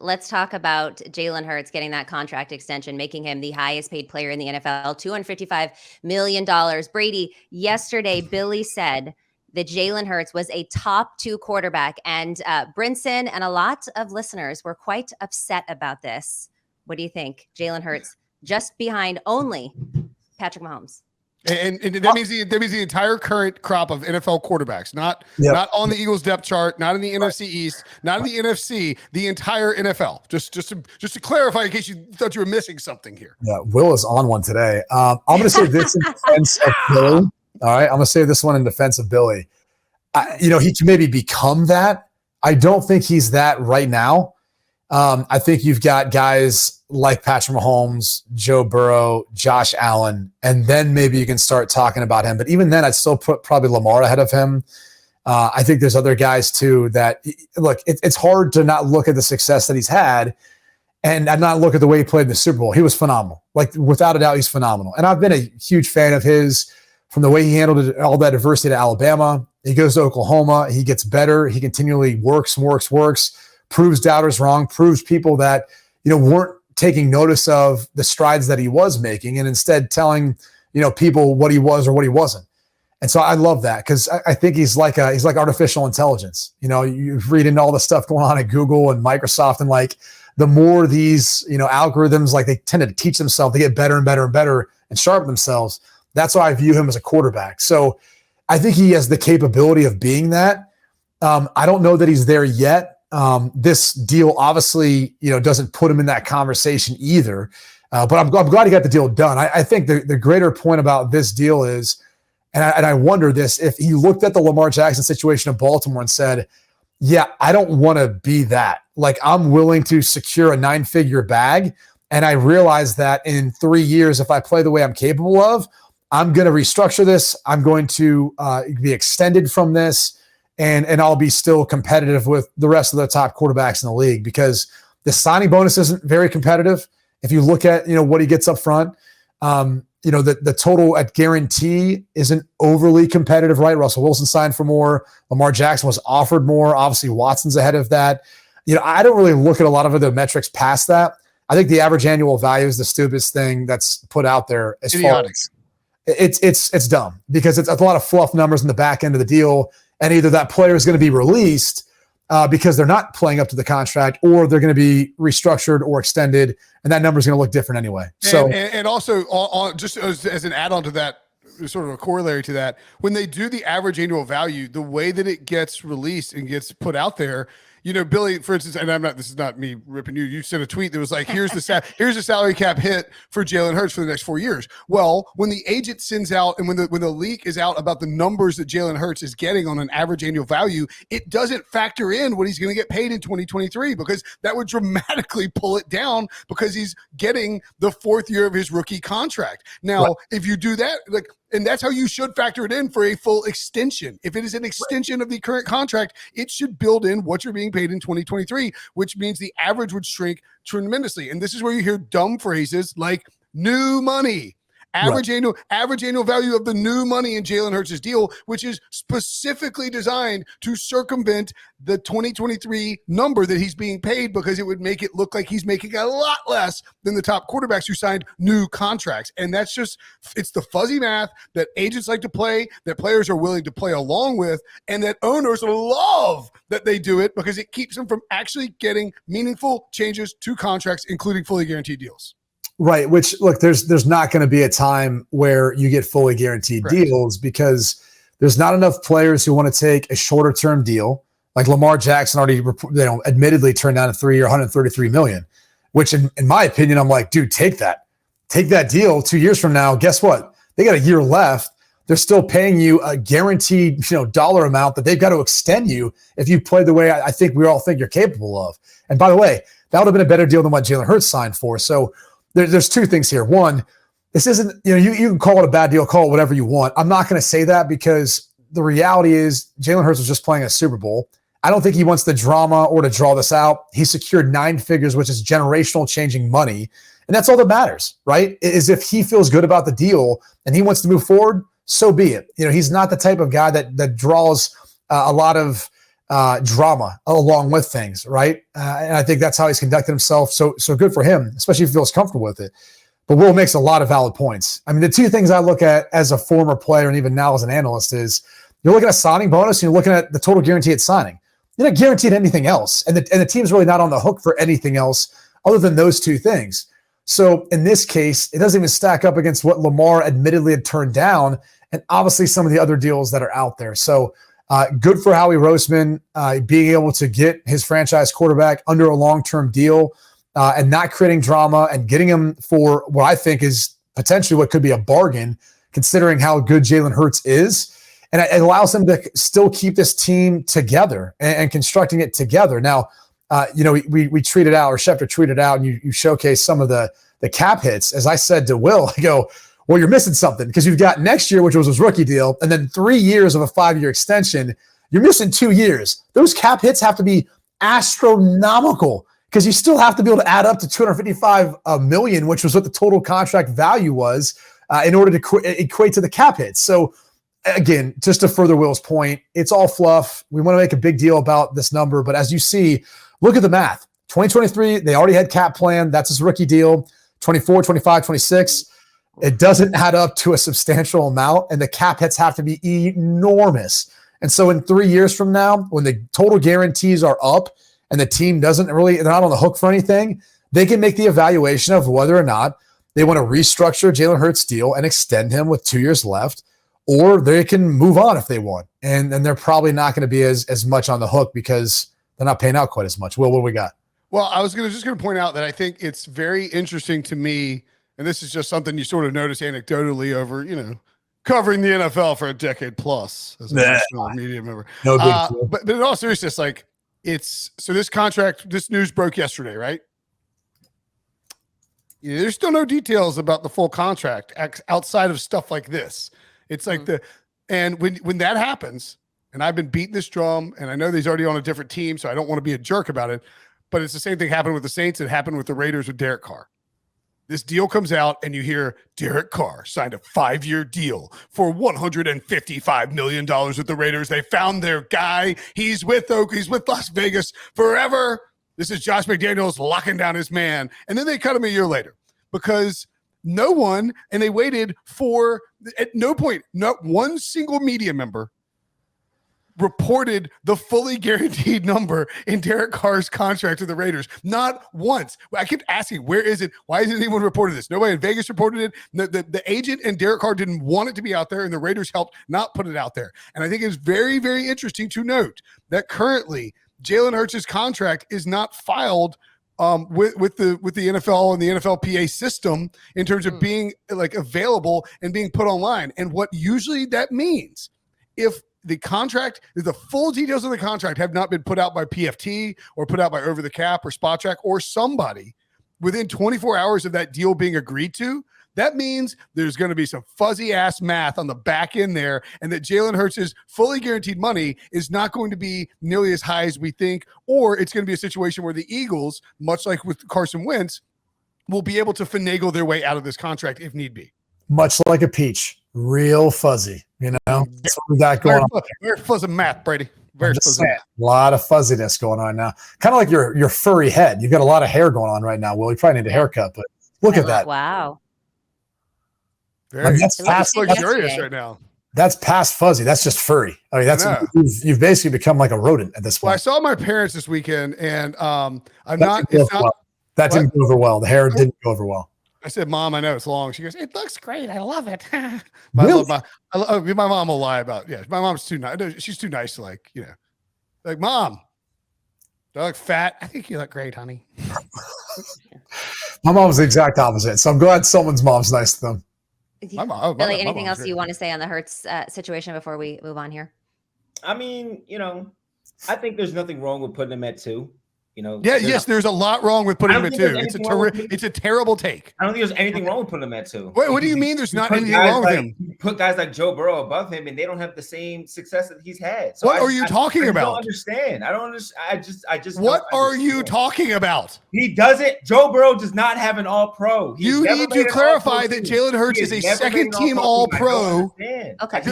Let's talk about Jalen Hurts getting that contract extension, making him the highest paid player in the NFL, $255 million. Brady, yesterday, Billy said that Jalen Hurts was a top 2 quarterback, and Brinson and a lot of listeners were quite upset about this. What do you think? Jalen Hurts just behind only Patrick Mahomes. And that means the entire current crop of NFL quarterbacks, not on the Eagles depth chart, not in the NFC East, not in the NFC, the entire NFL. Just to clarify, in case you thought you were missing something here. Yeah, Will is on one today. I'm going to say this in defense of Billy. All right, I'm going to say this one in defense of Billy. He can maybe become that. I don't think he's that right now. I think you've got guys like Patrick Mahomes, Joe Burrow, Josh Allen, and then maybe you can start talking about him. But even then, I'd still put probably Lamar ahead of him. I think there's other guys too that, look, it's hard to not look at the success that he's had and not look at the way he played in the Super Bowl. He was phenomenal. Like, without a doubt, he's phenomenal. And I've been a huge fan of his from the way he handled all that adversity to Alabama. He goes to Oklahoma. He gets better. He continually works, proves doubters wrong, proves people that, weren't taking notice of the strides that he was making, and instead telling, people what he was or what he wasn't. And so I love that, because I think he's like artificial intelligence. You read into all the stuff going on at Google and Microsoft, and like the more these, algorithms, like they tend to teach themselves, they get better and better and better and sharpen themselves. That's how I view him as a quarterback. So I think he has the capability of being that. I don't know that he's there yet. This deal obviously, doesn't put him in that conversation either. But I'm glad he got the deal done. I think the greater point about this deal is, and I wonder this, if he looked at the Lamar Jackson situation in Baltimore and said, yeah, I don't want to be that. Like, I'm willing to secure a 9-figure bag. And I realize that in 3 years, if I play the way I'm capable of, I'm going to restructure this. I'm going to be extended from this. And I'll be still competitive with the rest of the top quarterbacks in the league, because the signing bonus isn't very competitive. If you look at, what he gets up front, the total at guarantee isn't overly competitive, right? Russell Wilson signed for more. Lamar Jackson was offered more. Obviously, Watson's ahead of that. I don't really look at a lot of other metrics past that. I think the average annual value is the stupidest thing that's put out there. As idiotic. Far as it's dumb, because it's a lot of fluff numbers in the back end of the deal. And either that player is going to be released because they're not playing up to the contract, or they're going to be restructured or extended, and that number is going to look different anyway. And also, just as an add-on to that, sort of a corollary to that, when they do the average annual value, the way that it gets released and gets put out there, Billy, for instance, and this is not me ripping you. You sent a tweet that was like, here's the salary cap hit for Jalen Hurts for the next 4 years. Well, when the agent sends out, and when the leak is out about the numbers that Jalen Hurts is getting on an average annual value, it doesn't factor in what he's going to get paid in 2023, because that would dramatically pull it down, because he's getting the 4th year of his rookie contract. Now, if you do that, and that's how you should factor it in for a full extension. If it is an extension of the current contract, it should build in what you're being paid in 2023, which means the average would shrink tremendously. And this is where you hear dumb phrases like new money. Average annual value of the new money in Jalen Hurts' deal, which is specifically designed to circumvent the 2023 number that he's being paid, because it would make it look like he's making a lot less than the top quarterbacks who signed new contracts. And that's it's the fuzzy math that agents like to play, that players are willing to play along with, and that owners love that they do it, because it keeps them from actually getting meaningful changes to contracts, including fully guaranteed deals. Right, which, look, there's not going to be a time where you get fully guaranteed deals, because there's not enough players who want to take a shorter term deal. Like Lamar Jackson already, admittedly turned down a 3-year, $133 million, which in my opinion, I'm like, dude, take that deal. 2 years from now, guess what? They got a year left. They're still paying you a guaranteed, dollar amount that they've got to extend you if you play the way I think we all think you're capable of. And by the way, that would have been a better deal than what Jalen Hurts signed for. So there's two things here. One, this isn't, you can call it a bad deal, call it whatever you want. I'm not going to say that, because the reality is Jalen Hurts was just playing a Super Bowl. I don't think he wants the drama or to draw this out. He secured 9 figures, which is generational changing money. And that's all that matters, right? Is if he feels good about the deal and he wants to move forward, so be it. He's not the type of guy that draws a lot of drama along with things, right? And I think that's how he's conducted himself. So good for him, especially if he feels comfortable with it. But Will makes a lot of valid points. I mean, the two things I look at as a former player and even now as an analyst is you're looking at signing bonus and you're looking at the total guarantee at signing. You're not guaranteed anything else. And the team's really not on the hook for anything else other than those two things. So in this case, it doesn't even stack up against what Lamar admittedly had turned down and obviously some of the other deals that are out there. So good for Howie Roseman being able to get his franchise quarterback under a long-term deal and not creating drama and getting him for what I think is potentially what could be a bargain considering how good Jalen Hurts is. And it allows him to still keep this team together and constructing it together. Now, we tweeted out, or Schefter tweeted out, and you showcased some of the cap hits. As I said to Will, I go, well, you're missing something because you've got next year, which was his rookie deal, and then 3 years of a 5-year extension. You're missing 2 years. Those cap hits have to be astronomical because you still have to be able to add up to $255 million, which was what the total contract value was in order to equate to the cap hits. So again, just to further Will's point, it's all fluff. We want to make a big deal about this number, but as you see, look at the math. 2023, they already had cap plan. That's his rookie deal. 24, 25, 26. It doesn't add up to a substantial amount, and the cap hits have to be enormous. And so in 3 years from now, when the total guarantees are up and the team they're not on the hook for anything, they can make the evaluation of whether or not they want to restructure Jalen Hurts' deal and extend him with 2 years left, or they can move on if they want. And they're probably not going to be as much on the hook because they're not paying out quite as much. Will, what do we got? Well, I was just going to point out that I think it's very interesting to me, and this is just something you sort of notice anecdotally over, covering the NFL for a decade plus as a national media member. No big deal. But in all seriousness, this contract, this news broke yesterday, right? There's still no details about the full contract outside of stuff like this. It's like and when that happens, and I've been beating this drum, and I know he's already on a different team, so I don't want to be a jerk about it, but it's the same thing happened with the Saints. It happened with the Raiders with Derek Carr. This deal comes out, and you hear Derek Carr signed a 5-year deal for $155 million with the Raiders. They found their guy. He's with Las Vegas forever. This is Josh McDaniels locking down his man. And then they cut him a year later because they waited for, at no point, not one single media member reported the fully guaranteed number in Derek Carr's contract to the Raiders. Not once. I kept asking, where is it? Why isn't anyone reported this? Nobody in Vegas reported it. The agent and Derek Carr didn't want it to be out there, and the Raiders helped not put it out there. And I think it's very, very interesting to note that currently Jalen Hurts' contract is not filed with the NFL and the NFLPA system in terms of being available and being put online. And what usually that means, if the full details of the contract have not been put out by PFT or put out by Over the Cap or Spot Track or somebody within 24 hours of that deal being agreed to, that means there's going to be some fuzzy ass math on the back end there, and that Jalen Hurts' fully guaranteed money is not going to be nearly as high as we think, or it's going to be a situation where the Eagles, much like with Carson Wentz, will be able to finagle their way out of this contract if need be. Much like a peach, real fuzzy, That's what we got going on. Very fuzzy math, Brady. Very fuzzy math. A lot of fuzziness going on now. Kind of like your furry head. You've got a lot of hair going on right now, Will. You probably need a haircut, but look at that. Wow. That's past luxurious right now. That's past fuzzy. That's just furry. I mean, you've basically become like a rodent at this point. Well, I saw my parents this weekend, and that didn't go over well. The hair didn't go over well. I said, Mom, I know it's long. She goes, it looks great. I love it. Really? My mom will lie about, my mom's too nice. She's too nice to Mom, do I look fat? I think you look great, honey. My mom's the exact opposite. So I'm glad someone's mom's nice to them. Billy, anything else you want to say on the Hurts situation before we move on here? I mean, I think there's nothing wrong with putting him at 2. There's a lot wrong with putting him at 2. It's a terrible take. I don't think there's anything wrong with putting him at 2. Wait, what do you mean there's not anything wrong with him? You put guys like Joe Burrow above him, and they don't have the same success that he's had. So what are you talking about? I don't understand. I don't understand. I just. What are you talking about? He doesn't. Joe Burrow does not have an All-Pro. You need to clarify that Jalen Hurts is a second-team All-Pro. Okay,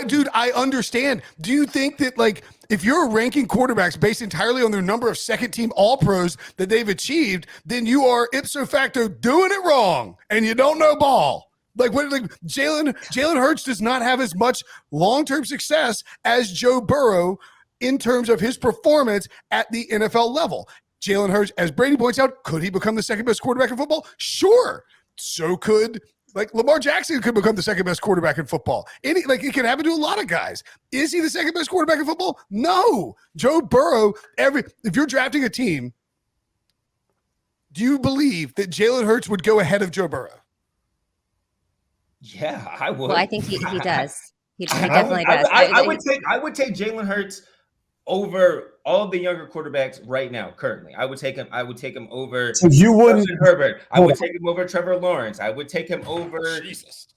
Dude, I understand. Do you think that If you're ranking quarterbacks based entirely on their number of second-team All-Pros that they've achieved, then you are ipso facto doing it wrong, and you don't know ball. Like Jalen Hurts does not have as much long-term success as Joe Burrow in terms of his performance at the NFL level. Jalen Hurts, as Brady points out, could he become the second best quarterback in football? Sure. So could Lamar Jackson could become the second best quarterback in football. It can happen to a lot of guys. Is he the second best quarterback in football? No. Joe Burrow, if you're drafting a team, do you believe that Jalen Hurts would go ahead of Joe Burrow? Yeah, I would. Well, I think he does. He definitely does. I would take Jalen Hurts over all of the younger quarterbacks right now, currently. I would take him over So you wouldn't Herbert. I would take him over Trevor Lawrence. I would take him over Jesus.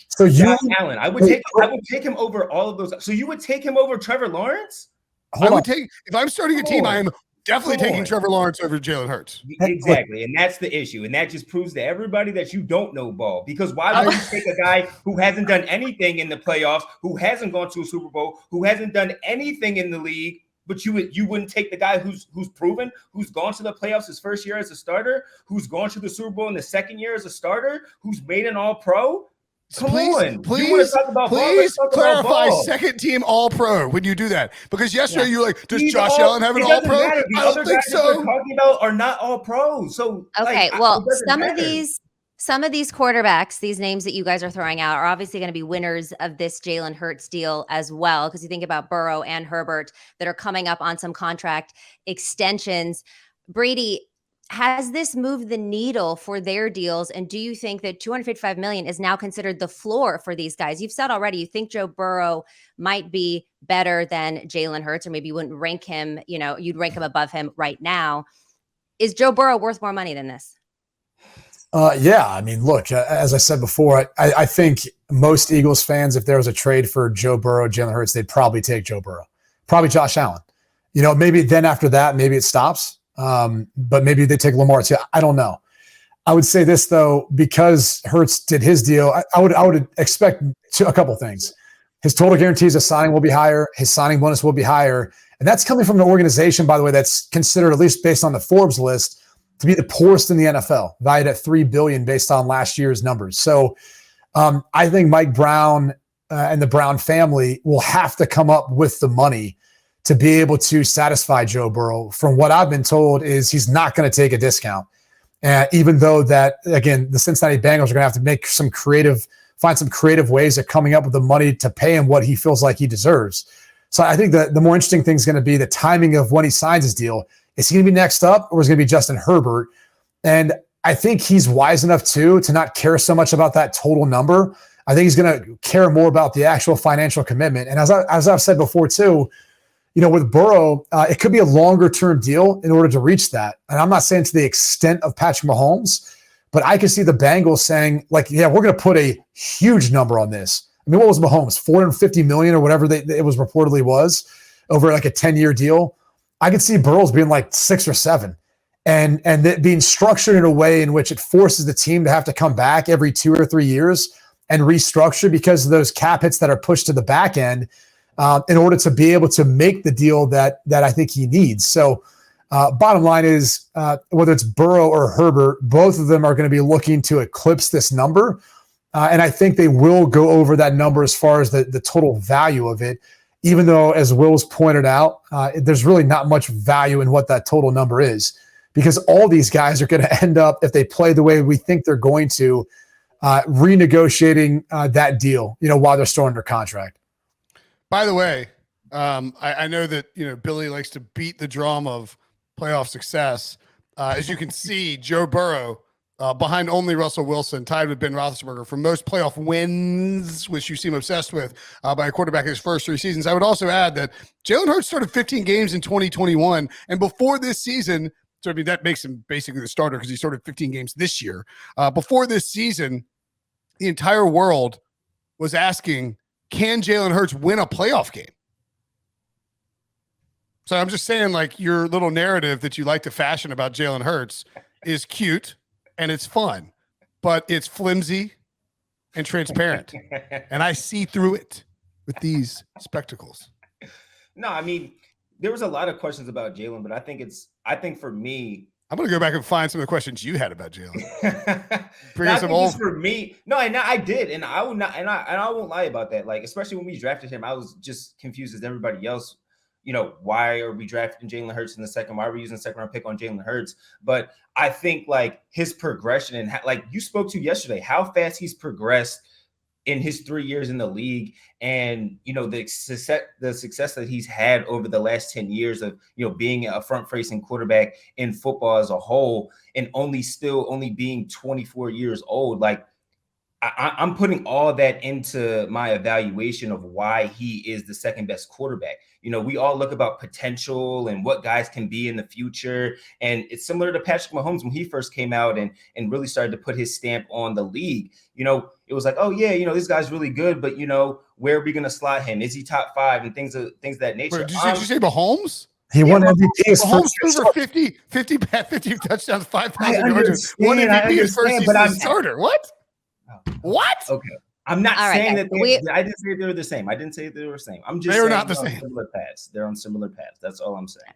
So Josh Allen. I would take him over all of those. So you would take him over Trevor Lawrence? If I'm starting a team, I am definitely taking Trevor Lawrence over Jalen Hurts. Exactly. And that's the issue. And that just proves to everybody that you don't know ball. Because why would you take a guy who hasn't done anything in the playoffs, who hasn't gone to a Super Bowl, who hasn't done anything in the league, but you wouldn't take the guy who's proven, who's gone to the playoffs his first year as a starter, who's gone to the Super Bowl in the second year as a starter, who's made an All-Pro? Please clarify second team All-Pro when you do that. Because yesterday you're like, does Josh Allen have an All-Pro? I don't think so. We're talking about are not All-Pro. So okay, some of these quarterbacks, these names that you guys are throwing out, are obviously going to be winners of this Jalen Hurts deal as well. Because you think about Burrow and Herbert that are coming up on some contract extensions. Brady, has this moved the needle for their deals? And do you think that $255 million is now considered the floor for these guys? You've said already you think Joe Burrow might be better than Jalen Hurts, or maybe you wouldn't rank him, you'd rank him above him right now. Is Joe Burrow worth more money than this? Yeah, I mean, look, as I said before, I think most Eagles fans, if there was a trade for Joe Burrow, Jalen Hurts, they'd probably take Joe Burrow, probably Josh Allen. Maybe then after that, maybe it stops. But maybe they take Lamar too. I don't know. I would say this though, because Hurts did his deal, I would expect a couple things. His total guarantees of signing will be higher. His signing bonus will be higher. And that's coming from an organization, by the way, that's considered, at least based on the Forbes list, to be the poorest in the NFL, valued at $3 billion based on last year's numbers. So I think Mike Brown and the Brown family will have to come up with the money to be able to satisfy Joe Burrow. From what I've been told is he's not going to take a discount. Even though that, again, the Cincinnati Bengals are going to have to find some creative ways of coming up with the money to pay him what he feels like he deserves. So I think that the more interesting thing is going to be the timing of when he signs his deal. Is he going to be next up, or is it going to be Justin Herbert? And I think he's wise enough too to not care so much about that total number. I think he's going to care more about the actual financial commitment. And as I've said before too, with Burrow, it could be a longer-term deal in order to reach that. And I'm not saying to the extent of Patrick Mahomes, but I can see the Bengals saying, we're going to put a huge number on this. I mean, what was Mahomes? $450 million or whatever it was reportedly was over a 10-year deal. I could see Burrow's being 6 or 7, and that being structured in a way in which it forces the team to have to come back every 2 or 3 years and restructure because of those cap hits that are pushed to the back end. In order to be able to make the deal that I think he needs. So bottom line is whether it's Burrow or Herbert, both of them are going to be looking to eclipse this number. And I think they will go over that number as far as the total value of it, even though, as Will's pointed out, there's really not much value in what that total number is, because all these guys are going to end up, if they play the way we think they're going to, renegotiating that deal, while they're still under contract. By the way, I know that Billy likes to beat the drum of playoff success. As you can see, Joe Burrow behind only Russell Wilson, tied with Ben Roethlisberger for most playoff wins, which you seem obsessed with, by a quarterback in his first 3 seasons. I would also add that Jalen Hurts started 15 games in 2021, and before this season, so I mean that makes him basically the starter because he started 15 games this year. Before this season, the entire world was asking, can Jalen Hurts win a playoff game? So I'm just saying, your little narrative that you like to fashion about Jalen Hurts is cute and it's fun, but it's flimsy and transparent. And I see through it with these spectacles. No, I mean, there was a lot of questions about Jalen, but I think for me, I'm going to go back and find some of the questions you had about Jalen. Bring I us some think it's old. for me. No, and I did, and I will not, and I won't lie about that. Like, especially when we drafted him, I was just confused as everybody else. Why are we drafting Jalen Hurts in the second? Why are we using the second round pick on Jalen Hurts? But I think like his progression and like you spoke to yesterday, how fast he's progressed in his 3 years in the league, and the success that he's had over the last 10 years of being a front-facing quarterback in football as a whole, and only being 24 years old. Like, I'm putting all that into my evaluation of why he is the second best quarterback. We all look about potential and what guys can be in the future. And it's similar to Patrick Mahomes when he first came out and really started to put his stamp on the league. It was like, oh yeah, this guy's really good, but where are we going to slot him? Is he top 5 and things of that nature? Wait, did you say Mahomes? He won MVP his Mahomes first threw for 50 touchdowns, 5,000 yards, won MVP his first season as a starter. What? What? Okay. I'm not All saying right, that I didn't say they were the same. I didn't say they were the same. I'm just They are saying not the they're on same. similar paths. They're on similar paths. That's all I'm saying.